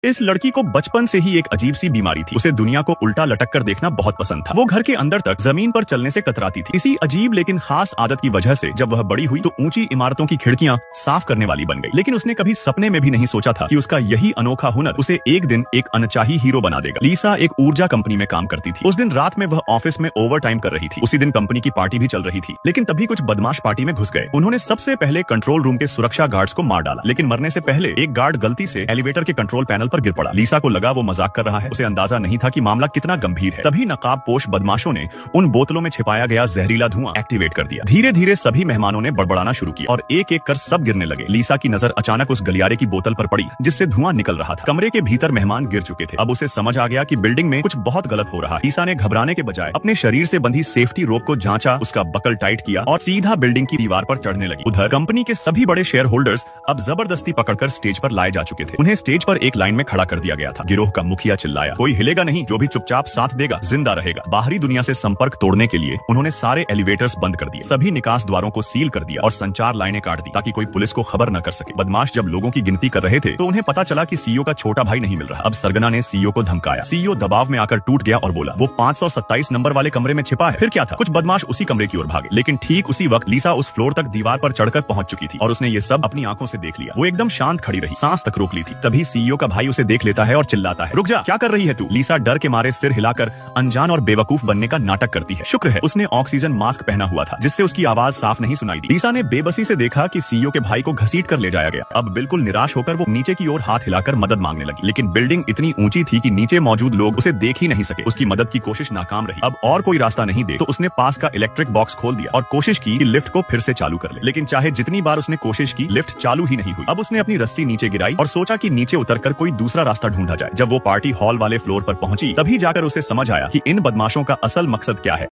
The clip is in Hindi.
इस लड़की को बचपन से ही एक अजीब सी बीमारी थी। उसे दुनिया को उल्टा लटक कर देखना बहुत पसंद था। वो घर के अंदर तक जमीन पर चलने से कतराती थी। इसी अजीब लेकिन खास आदत की वजह से जब वह बड़ी हुई तो ऊंची इमारतों की खिड़कियां साफ करने वाली बन गई। लेकिन उसने कभी सपने में भी नहीं सोचा था कि उसका यही अनोखा हुनर उसे एक दिन एक अनचाही हीरो बना देगा। लीसा एक ऊर्जा कंपनी में काम करती थी। उस दिन रात में वह ऑफिस में ओवर टाइम कर रही थी। उसी दिन कंपनी की पार्टी भी चल रही थी, लेकिन तभी कुछ बदमाश पार्टी में घुस गए। उन्होंने सबसे पहले कंट्रोल रूम के सुरक्षा गार्ड्स को मार डाला, लेकिन मरने से पहले एक गार्ड गलती से एलिवेटर के कंट्रोल पैनल पर गिर पड़ा। लीसा को लगा वो मजाक कर रहा है। उसे अंदाजा नहीं था कि मामला कितना गंभीर है। तभी नकाबपोश बदमाशों ने उन बोतलों में छिपाया गया जहरीला धुआं एक्टिवेट कर दिया। धीरे धीरे सभी मेहमानों ने बड़बड़ाना शुरू किया और एक एक कर सब गिरने लगे। लीसा की नजर अचानक उस गलियारे की बोतल पर पड़ी जिससे धुआं निकल रहा था। कमरे के भीतर मेहमान गिर चुके थे। अब उसे समझ आ गया कि बिल्डिंग में कुछ बहुत गलत हो रहा है। लीसा ने घबराने के बजाय अपने शरीर से बंधी सेफ्टी रोप को जांचा, उसका बकल टाइट किया और सीधा बिल्डिंग की दीवार पर चढ़ने लगी। उधर कंपनी के सभी बड़े शेयर होल्डर्स अब जबरदस्ती पकड़कर स्टेज पर लाए जा चुके थे। उन्हें स्टेज पर एक लाइन में खड़ा कर दिया गया था। गिरोह का मुखिया चिल्लाया, कोई हिलेगा नहीं, जो भी चुपचाप साथ देगा जिंदा रहेगा। बाहरी दुनिया से संपर्क तोड़ने के लिए उन्होंने सारे एलिवेटर्स बंद कर दिए, सभी निकास द्वारों को सील कर दिया और संचार लाइनें काट दी ताकि कोई पुलिस को खबर न कर सके। बदमाश जब लोगों की गिनती कर रहे थे तो उन्हें पता चला कि सीईओ का छोटा भाई नहीं मिल रहा। अब सरगना ने सीईओ को धमकाया। सीईओ दबाव में आकर टूट गया और बोला, वो 527 नंबर वाले कमरे में छिपा है। फिर क्या था, कुछ बदमाश उसी कमरे की ओर भागे। लेकिन ठीक उसी वक्त लीसा उस फ्लोर तक दीवार पर चढ़कर पहुंच चुकी थी और उसने ये सब अपनी आंखों से देख लिया। वो एकदम शांत खड़ी रही, सांस तक रोक ली थी। तभी सीईओ का भाई उसे देख लेता है और चिल्लाता है, रुक जा, क्या कर रही है तू? लीसा डर के मारे सिर हिलाकर अनजान और बेवकूफ बनने का नाटक करती है। शुक्र है उसने ऑक्सीजन मास्क पहना हुआ था जिससे उसकी आवाज साफ नहीं सुनाई दी। लीसा ने बेबसी से देखा कि सीईओ के भाई को घसीट कर ले जाया गया। अब बिल्कुल निराश होकर वो नीचे की ओर हाथ हिलाकर मदद मांगने लगी, लेकिन बिल्डिंग इतनी ऊंची थी कि नीचे मौजूद लोग उसे देख ही नहीं सके। उसकी मदद की कोशिश नाकाम रही। अब और कोई रास्ता नहीं देख तो उसने पास का इलेक्ट्रिक बॉक्स खोल दिया और कोशिश की कि लिफ्ट को फिर से चालू कर ले, लेकिन चाहे जितनी बार उसने कोशिश की लिफ्ट चालू ही नहीं हुई। अब उसने अपनी रस्सी नीचे गिराई और सोचा कि नीचे उतरकर कोई दूसरा रास्ता ढूंढा जाए। जब वो पार्टी हॉल वाले फ्लोर पर पहुंची तभी जाकर उसे समझ आया कि इन बदमाशों का असल मकसद क्या है।